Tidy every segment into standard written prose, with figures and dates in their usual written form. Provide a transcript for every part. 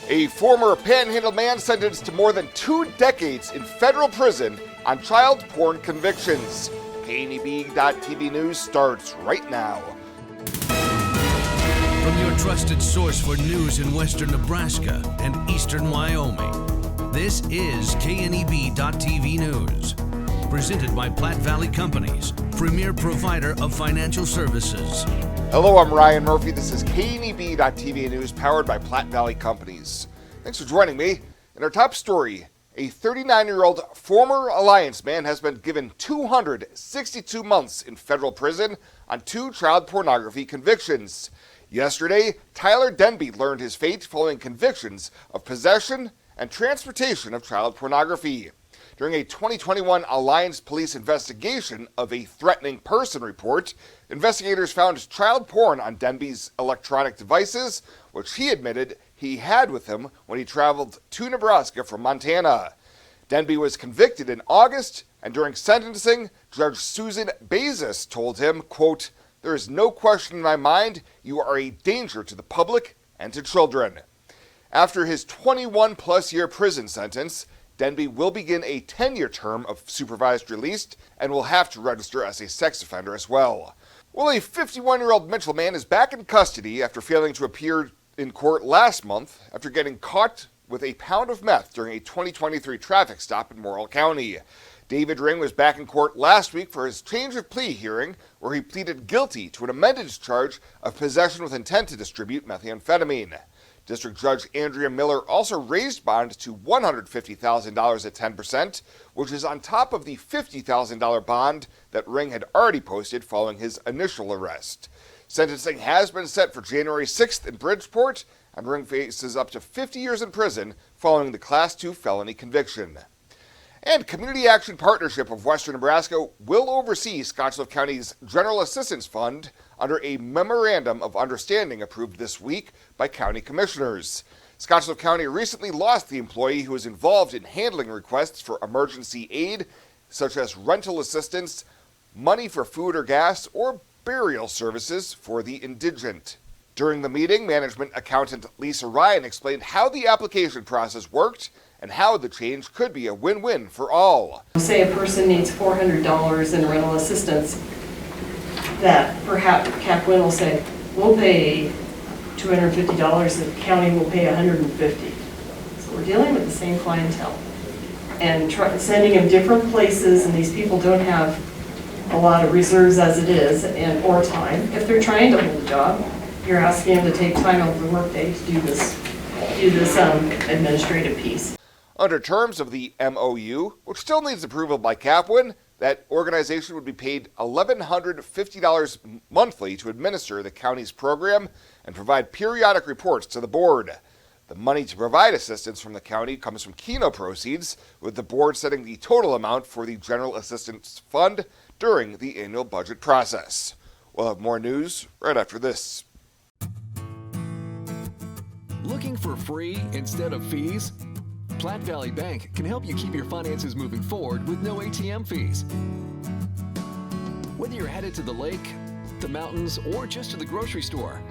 A former Panhandle man sentenced to more than 2 decades in federal prison on child porn convictions. KNEB.TV News starts right now. From your trusted source for news in western Nebraska and eastern Wyoming, this is KNEB.TV News. Presented by Platte Valley Companies, premier provider of financial services. Hello, I'm Ryan Murphy. This is KNEB.TV News powered by Platte Valley Companies. Thanks for joining me. In our top story, a 39-year-old former Alliance man has been given 262 months in federal prison on 2 child pornography convictions. Yesterday, Tyler Denby learned his fate following convictions of possession and transportation of child pornography. During a 2021 Alliance Police investigation of a threatening person report, investigators found child porn on Denby's electronic devices, which he admitted he had with him when he traveled to Nebraska from Montana. Denby was convicted in August, and during sentencing, Judge Susan Bezos told him, quote, "There is no question in my mind you are a danger to the public and to children." After his 21-plus year prison sentence, Denby will begin a 10-year term of supervised release and will have to register as a sex offender as well. Well, a 51-year-old Mitchell man is back in custody after failing to appear in court last month after getting caught with a pound of meth during a 2023 traffic stop in Morrill County. David Ring was back in court last week for his change of plea hearing, where he pleaded guilty to an amended charge of possession with intent to distribute methamphetamine. District Judge Andrea Miller also raised bond to $150,000 at 10%, which is on top of the $50,000 bond that Ring had already posted following his initial arrest. Sentencing has been set for January 6th in Bridgeport, and Ring faces up to 50 years in prison following the Class 2 felony conviction. And Community Action Partnership of Western Nebraska will oversee Scottsbluff County's General Assistance Fund under a memorandum of understanding approved this week by county commissioners. Scottsbluff County recently lost the employee who was involved in handling requests for emergency aid, such as rental assistance, money for food or gas, or burial services for the indigent. During the meeting, management accountant Lisa Ryan explained how the application process worked and how the change could be a win-win for all. Say a person needs $400 in rental assistance, that perhaps CapWin will say, we'll pay $250, the county will pay $150. So we're dealing with the same clientele and sending them different places, and these people don't have a lot of reserves as it is, and or time. If they're trying to hold a job, you're asking them to take time out of the workday to do this administrative piece. Under terms of the MOU, which still needs approval by CapWin, that organization would be paid $1,150 monthly to administer the county's program and provide periodic reports to the board. The money to provide assistance from the county comes from Keno proceeds, with the board setting the total amount for the General Assistance Fund during the annual budget process. We'll have more news right after this. Looking for free instead of fees? Platte Valley Bank can help you keep your finances moving forward with no ATM fees. Whether you're headed to the lake, the mountains, or just to the grocery store,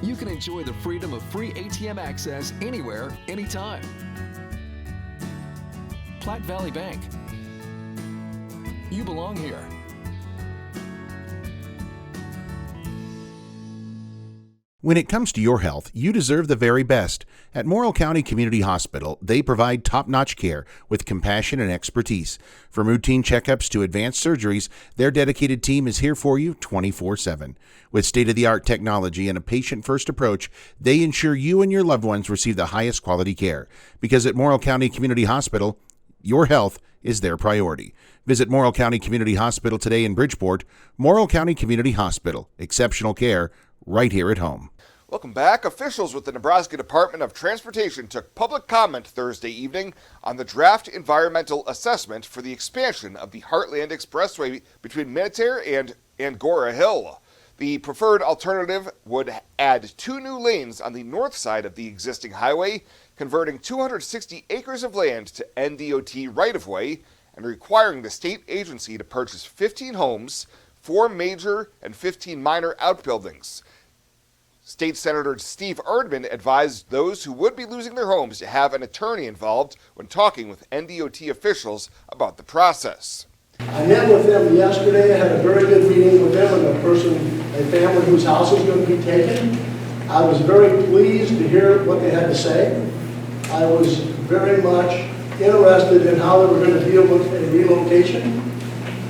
you can enjoy the freedom of free ATM access anywhere, anytime. Platte Valley Bank. You belong here. When it comes to your health, you deserve the very best. At Morrill County Community Hospital, they provide top-notch care with compassion and expertise. From routine checkups to advanced surgeries, their dedicated team is here for you 24/7. With state-of-the-art technology and a patient-first approach, they ensure you and your loved ones receive the highest quality care. Because at Morrill County Community Hospital, your health is their priority. Visit Morrill County Community Hospital today in Bridgeport. Morrill County Community Hospital. Exceptional care right here at home. Welcome back. Officials with the Nebraska Department of Transportation took public comment Thursday evening on the draft environmental assessment for the expansion of the Heartland Expressway between Minutair and Angora Hill. The preferred alternative would add 2 new lanes on the north side of the existing highway, converting 260 acres of land to NDOT right-of-way and requiring the state agency to purchase 15 homes, 4 major and 15 minor outbuildings. State Senator Steve Erdman advised those who would be losing their homes to have an attorney involved when talking with NDOT officials about the process. I met with them yesterday. I had a very good meeting with them and a family whose house is going to be taken. I was very pleased to hear what they had to say. I was very much interested in how they were going to deal with a relocation.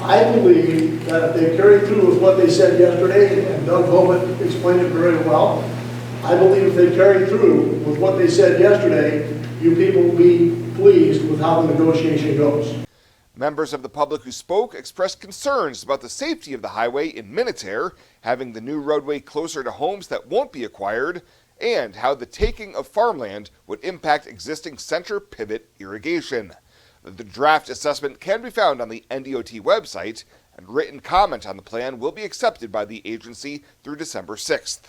I believe that if they carry through with what they said yesterday, and Doug Hovitt explained it very well, I believe if they carry through with what they said yesterday, you people will be pleased with how the negotiation goes. Members of the public who spoke expressed concerns about the safety of the highway in Minutair, having the new roadway closer to homes that won't be acquired, and how the taking of farmland would impact existing center pivot irrigation. The draft assessment can be found on the NDOT website, and written comment on the plan will be accepted by the agency through December 6th.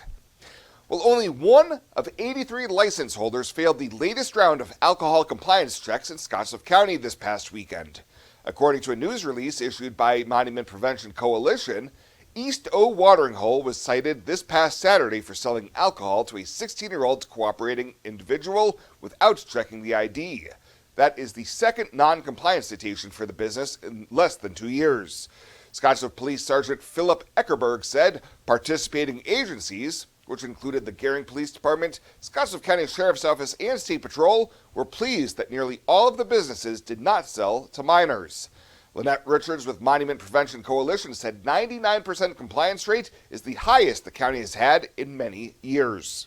Well, only one of 83 license holders failed the latest round of alcohol compliance checks in Scottsbluff County this past weekend. According to a news release issued by Monument Prevention Coalition, East O Watering Hole was cited this past Saturday for selling alcohol to a 16-year-old cooperating individual without checking the ID. That is the second non-compliance citation for the business in less than 2 years. Scottsbluff Police Sergeant Philip Eckerberg said participating agencies, which included the Gering Police Department, Scottsbluff County Sheriff's Office, and State Patrol, were pleased that nearly all of the businesses did not sell to minors. Lynette Richards with Monument Prevention Coalition said 99% compliance rate is the highest the county has had in many years.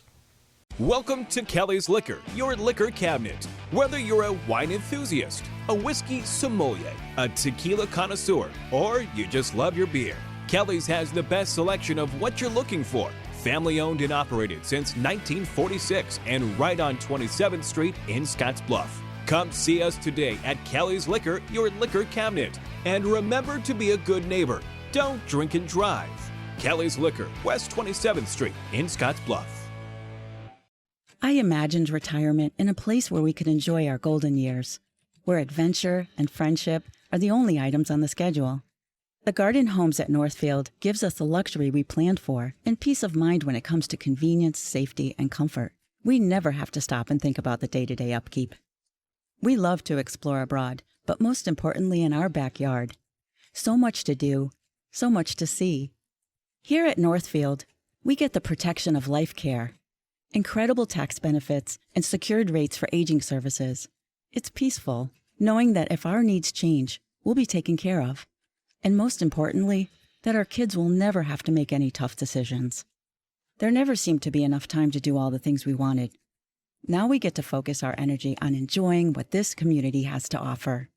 Welcome to Kelly's Liquor, your liquor cabinet. Whether you're a wine enthusiast, a whiskey sommelier, a tequila connoisseur, or you just love your beer, Kelly's has the best selection of what you're looking for. Family owned and operated since 1946 and right on 27th Street in Scottsbluff. Come see us today at Kelly's Liquor, your liquor cabinet. And remember to be a good neighbor. Don't drink and drive. Kelly's Liquor, West 27th Street in Scottsbluff. I imagined retirement in a place where we could enjoy our golden years, where adventure and friendship are the only items on the schedule. The Garden Homes at Northfield gives us the luxury we planned for and peace of mind when it comes to convenience, safety, and comfort. We never have to stop and think about the day-to-day upkeep. We love to explore abroad, but most importantly in our backyard. So much to do, so much to see. Here at Northfield, we get the protection of life care, incredible tax benefits, and secured rates for aging services. It's peaceful, knowing that if our needs change, we'll be taken care of. And most importantly, that our kids will never have to make any tough decisions. There never seemed to be enough time to do all the things we wanted. Now we get to focus our energy on enjoying what this community has to offer.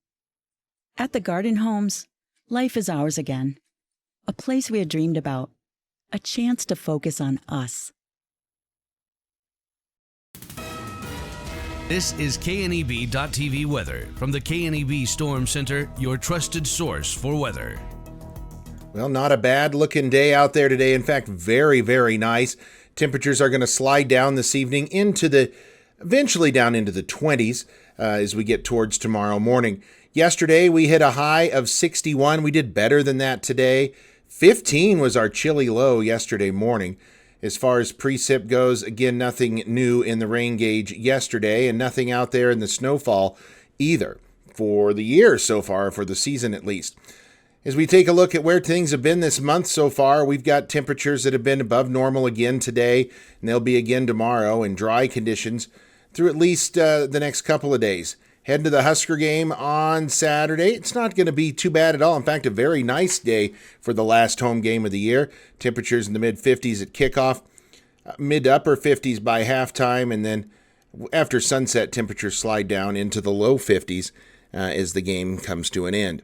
At the Garden Homes, life is ours again. A place we had dreamed about. A chance to focus on us. This is KNEB.TV weather from the KNEB Storm Center, your trusted source for weather. Well, not a bad looking day out there today. In fact, very, very nice. Temperatures are going to slide down this evening eventually down into the 20s as we get towards tomorrow morning. Yesterday, we hit a high of 61. We did better than that today. 15 was our chilly low yesterday morning. As far as precip goes, again, nothing new in the rain gauge yesterday and nothing out there in the snowfall either for the year so far, for the season at least. As we take a look at where things have been this month so far, we've got temperatures that have been above normal again today, and they'll be again tomorrow, and dry conditions through at least the next couple of days. Heading to the Husker game on Saturday. It's not going to be too bad at all. In fact, a very nice day for the last home game of the year. Temperatures in the mid-50s at kickoff, mid to upper 50s by halftime, and then after sunset, temperatures slide down into the low 50s as the game comes to an end.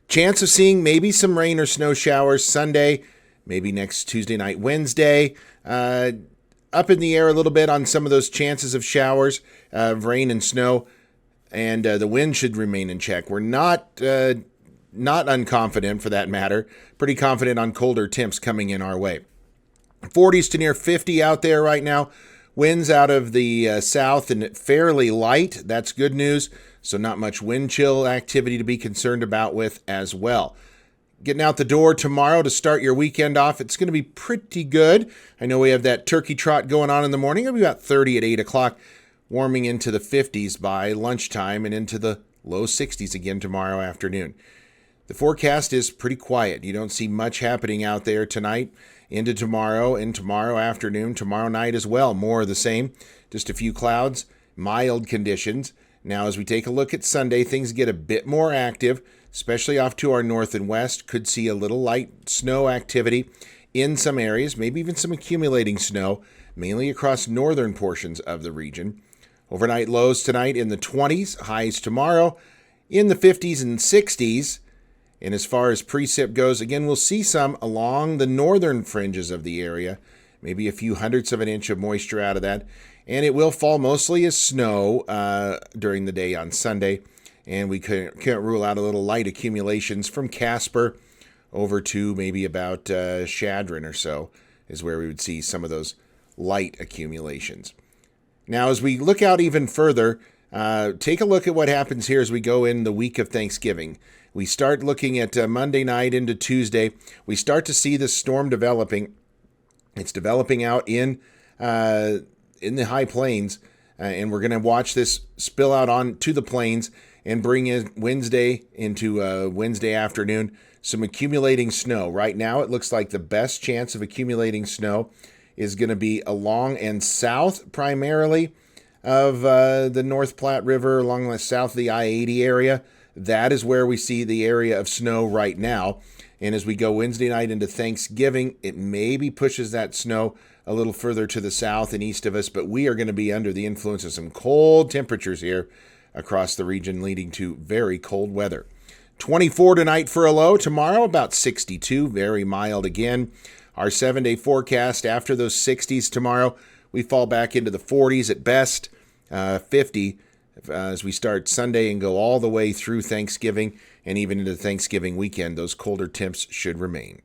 Chance of seeing maybe some rain or snow showers Sunday, maybe next Tuesday night, Wednesday. Up in the air a little bit on some of those chances of showers, of rain and snow. And the wind should remain in check. We're not unconfident for that matter. Pretty confident on colder temps coming in our way. 40s to near 50 out there right now. Winds out of the south and fairly light. That's good news. So not much wind chill activity to be concerned about with as well. getting out the door tomorrow to start your weekend off, it's going to be pretty good. I know we have that turkey trot going on in the morning. It'll be about 30 at 8 o'clock, warming into the 50s by lunchtime and into the low 60s again tomorrow afternoon. The forecast is pretty quiet. You don't see much happening out there tonight, into tomorrow, and tomorrow afternoon, tomorrow night as well. More of the same, just a few clouds, mild conditions. Now, as we take a look at Sunday, things get a bit more active, especially off to our north and west. Could see a little light snow activity in some areas, maybe even some accumulating snow, mainly across northern portions of the region. Overnight lows tonight in the 20s, highs tomorrow in the 50s and 60s. And as far as precip goes, again, we'll see some along the northern fringes of the area, maybe a few hundredths of an inch of moisture out of that. And it will fall mostly as snow during the day on Sunday. And we can't rule out a little light accumulations from Casper over to maybe about Chadron or so is where we would see some of those light accumulations. Now, as we look out even further, take a look at what happens here as we go in the week of Thanksgiving. We start looking at Monday night into Tuesday. We start to see this storm developing. It's developing out in the high plains, and we're going to watch this spill out on to the plains and bring in Wednesday into Wednesday afternoon some accumulating snow. Right now, it looks like the best chance of accumulating snow is going to be along and south primarily of the North Platte River, along the south of the I-80 area. That is where we see the area of snow right now. And as we go Wednesday night into Thanksgiving, it maybe pushes that snow a little further to the south and east of us, but we are going to be under the influence of some cold temperatures here across the region, leading to very cold weather. 24 tonight for a low. Tomorrow, about 62, very mild again. Our 7-day forecast after those 60s tomorrow, we fall back into the 40s at best, 50 as we start Sunday and go all the way through Thanksgiving and even into Thanksgiving weekend. Those colder temps should remain.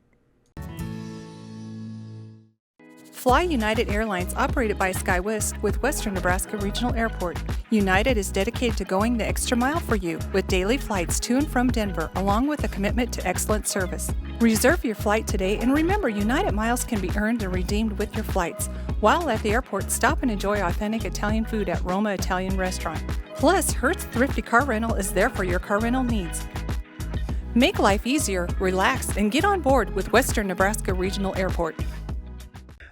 Fly United Airlines, operated by SkyWest with Western Nebraska Regional Airport. United is dedicated to going the extra mile for you with daily flights to and from Denver, along with a commitment to excellent service. Reserve your flight today, and remember, United miles can be earned and redeemed with your flights. While at the airport, stop and enjoy authentic Italian food at Roma Italian Restaurant. Plus, Hertz Thrifty Car Rental is there for your car rental needs. Make life easier, relax, and get on board with Western Nebraska Regional Airport.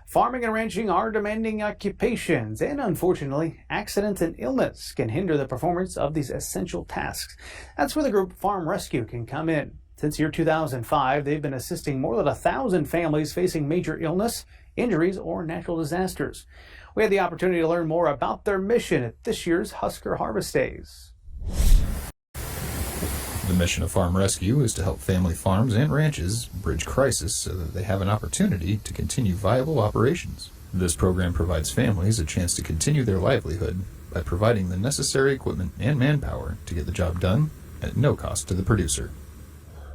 Farming and ranching are demanding occupations, and unfortunately, accidents and illness can hinder the performance of these essential tasks. That's where the group Farm Rescue can come in. Since year 2005, they've been assisting more than 1,000 families facing major illness, injuries, or natural disasters. We had the opportunity to learn more about their mission at this year's Husker Harvest Days. The mission of Farm Rescue is to help family farms and ranches bridge crisis so that they have an opportunity to continue viable operations. This program provides families a chance to continue their livelihood by providing the necessary equipment and manpower to get the job done at no cost to the producer.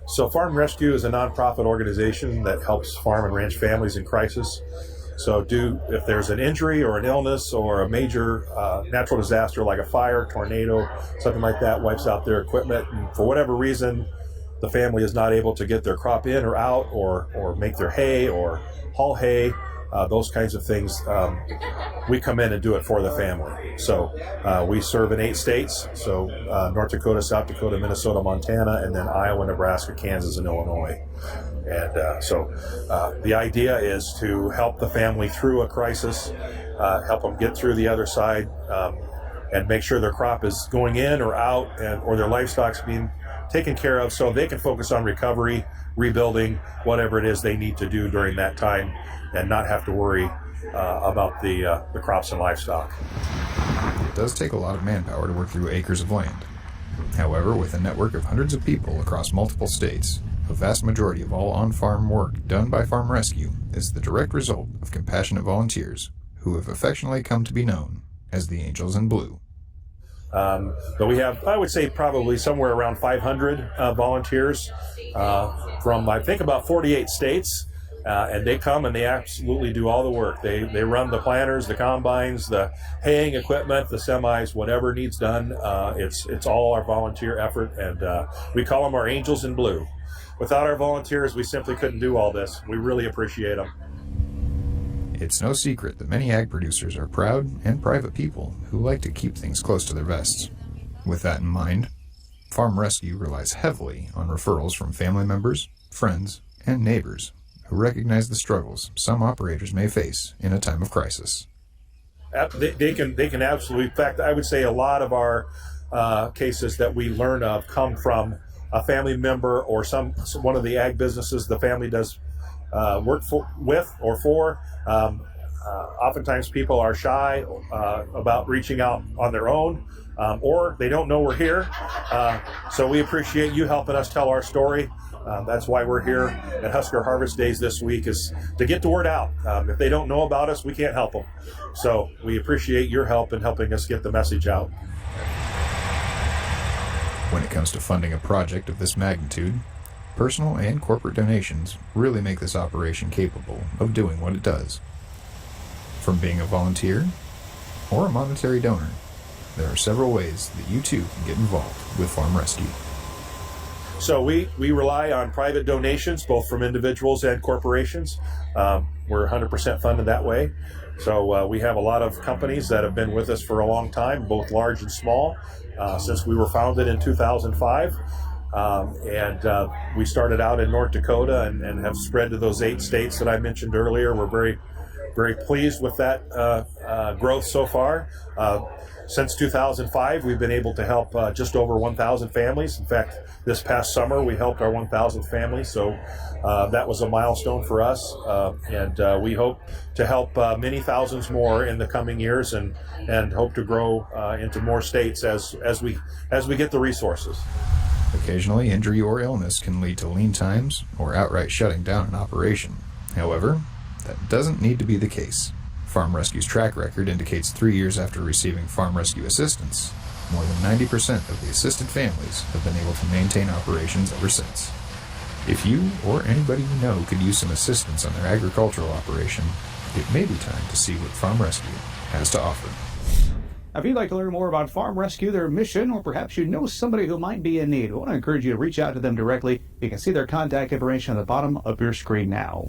So Farm Rescue is a nonprofit organization that helps farm and ranch families in crisis. So if there's an injury or an illness or a major natural disaster like a fire, tornado, something like that wipes out their equipment, and for whatever reason the family is not able to get their crop in or out or make their hay or haul hay, those kinds of things, we come in and do it for the family. So we serve in 8 states, so North Dakota, South Dakota, Minnesota, Montana, and then Iowa, Nebraska, Kansas, and Illinois. And so the idea is to help the family through a crisis, help them get through the other side, and make sure their crop is going in or out, or their livestock's being taken care of so they can focus on recovery, rebuilding, whatever it is they need to do during that time, and not have to worry about the crops and livestock. It does take a lot of manpower to work through acres of land. However, with a network of hundreds of people across multiple states, a vast majority of all on-farm work done by Farm Rescue is the direct result of compassionate volunteers who have affectionately come to be known as the Angels in Blue. But we have, I would say, probably somewhere around 500 volunteers from, I think, about 48 states. And they come and they absolutely do all the work. They run the planters, the combines, the haying equipment, the semis, whatever needs done. It's all our volunteer effort, and we call them our angels in blue. Without our volunteers, we simply couldn't do all this. We really appreciate them. It's no secret that many ag producers are proud and private people who like to keep things close to their vests. With that in mind, Farm Rescue relies heavily on referrals from family members, friends, and neighbors who recognize the struggles some operators may face in a time of crisis. They can absolutely, in fact, I would say a lot of our cases that we learn of come from a family member or one of the ag businesses the family does work with or for. Oftentimes people are shy about reaching out on their own, or they don't know we're here. So we appreciate you helping us tell our story. That's why we're here at Husker Harvest Days this week, is to get the word out. If they don't know about us, we can't help them. So we appreciate your help in helping us get the message out. When it comes to funding a project of this magnitude, personal and corporate donations really make this operation capable of doing what it does. From being a volunteer or a monetary donor, there are several ways that you too can get involved with Farm Rescue. So we rely on private donations, both from individuals and corporations. We're 100% funded that way. So we have a lot of companies that have been with us for a long time, both large and small, since we were founded in 2005. And we started out in North Dakota and have spread to those 8 states that I mentioned earlier. We're very, very pleased with that growth so far. Since 2005, we've been able to help just over 1,000 families. In fact, this past summer, we helped our 1,000th family, so that was a milestone for us. And we hope to help many thousands more in the coming years, and hope to grow into more states as we get the resources. Occasionally, injury or illness can lead to lean times or outright shutting down an operation. However, that doesn't need to be the case. Farm Rescue's track record indicates 3 years after receiving Farm Rescue assistance, more than 90% of the assisted families have been able to maintain operations ever since. If you or anybody you know could use some assistance on their agricultural operation, it may be time to see what Farm Rescue has to offer. If you'd like to learn more about Farm Rescue, their mission, or perhaps you know somebody who might be in need, I want to encourage you to reach out to them directly. You can see their contact information at the bottom of your screen now.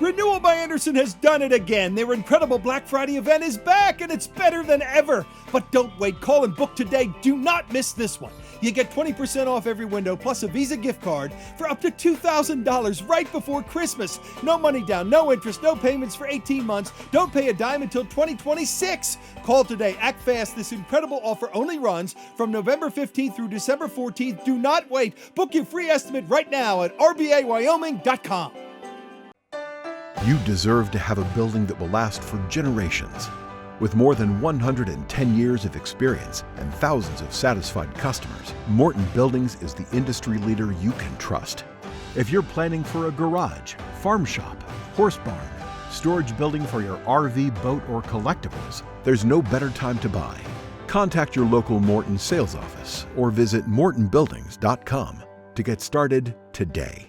Renewal by Andersen has done it again. Their incredible Black Friday event is back, and it's better than ever. But don't wait. Call and book today. Do not miss this one. You get 20% off every window, plus a Visa gift card for up to $2,000 right before Christmas. No money down, no interest, no payments for 18 months. Don't pay a dime until 2026. Call today. Act fast. This incredible offer only runs from November 15th through December 14th. Do not wait. Book your free estimate right now at rbawyoming.com. You deserve to have a building that will last for generations. With more than 110 years of experience and thousands of satisfied customers, Morton Buildings is the industry leader you can trust. If you're planning for a garage, farm shop, horse barn, storage building for your RV, boat, or collectibles, there's no better time to buy. Contact your local Morton sales office or visit mortonbuildings.com to get started today.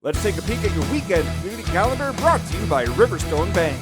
Let's take a peek at your weekend community calendar, brought to you by Riverstone Bank.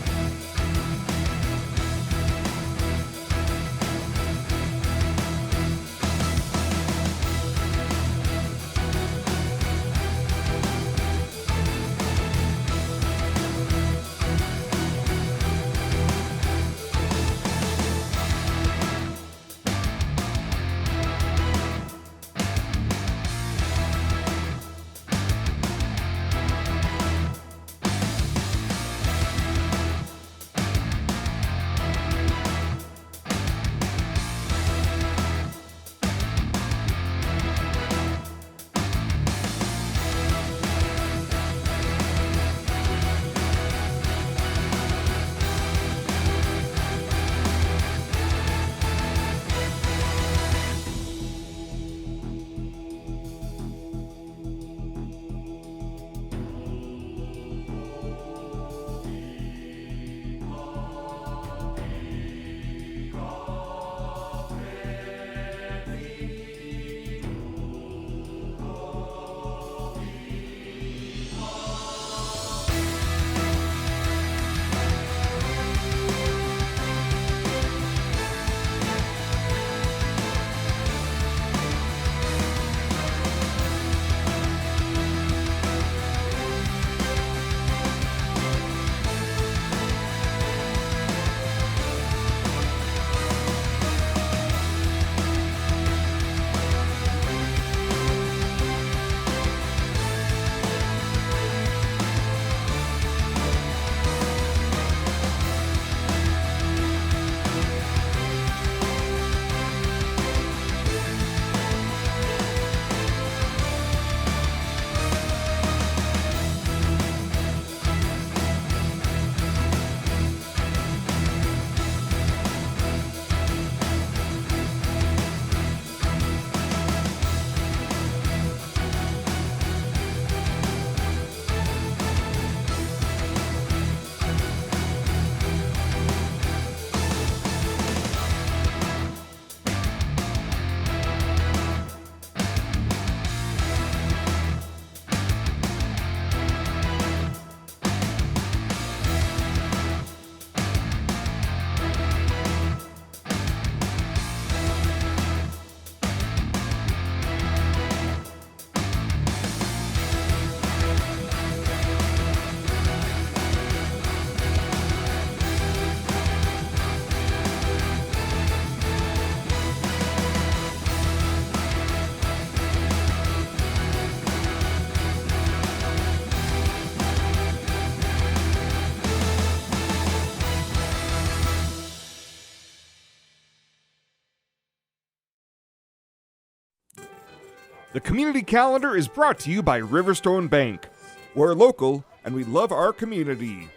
The community calendar is brought to you by Riverstone Bank. We're local and we love our community.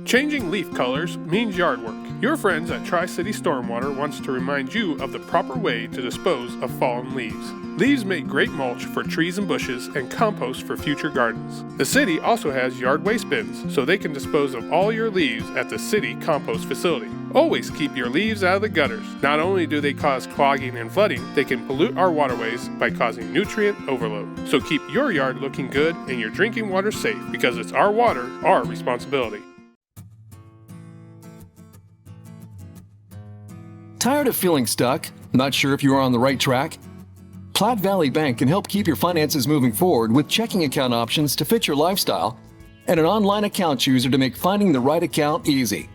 Changing leaf colors means yard work. Your friends at Tri-City Stormwater wants to remind you of the proper way to dispose of fallen leaves. Leaves make great mulch for trees and bushes and compost for future gardens. The city also has yard waste bins, so they can dispose of all your leaves at the city compost facility. Always keep your leaves out of the gutters. Not only do they cause clogging and flooding, they can pollute our waterways by causing nutrient overload. So keep your yard looking good and your drinking water safe, because it's our water, our responsibility. Tired of feeling stuck? Not sure if you are on the right track? Platte Valley Bank can help keep your finances moving forward with checking account options to fit your lifestyle and an online account chooser to make finding the right account easy.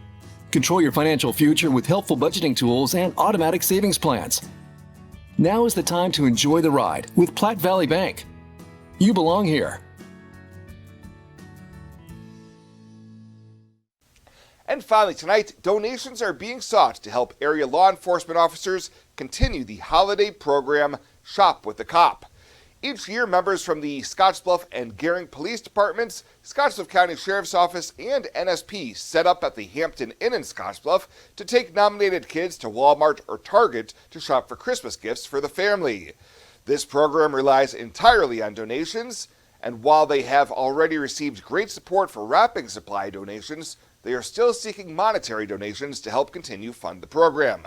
Control your financial future with helpful budgeting tools and automatic savings plans. Now is the time to enjoy the ride with Platte Valley Bank. You belong here. And finally tonight, donations are being sought to help area law enforcement officers continue the holiday program Shop with the Cop. Each year, members from the Scottsbluff and Gering Police Departments, Scottsbluff County Sheriff's Office, and NSP set up at the Hampton Inn in Scottsbluff to take nominated kids to Walmart or Target to shop for Christmas gifts for the family. This program relies entirely on donations, and while they have already received great support for wrapping supply donations, they are still seeking monetary donations to help continue fund the program.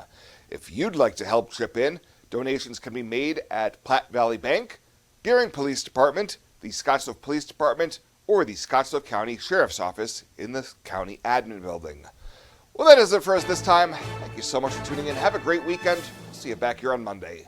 If you'd like to help chip in, donations can be made at Platte Valley Bank, Gering Police Department, the Scottsbluff Police Department, or the Scottsbluff County Sheriff's Office in the County Admin Building. Well, that is it for us this time. Thank you so much for tuning in. Have a great weekend. See you back here on Monday.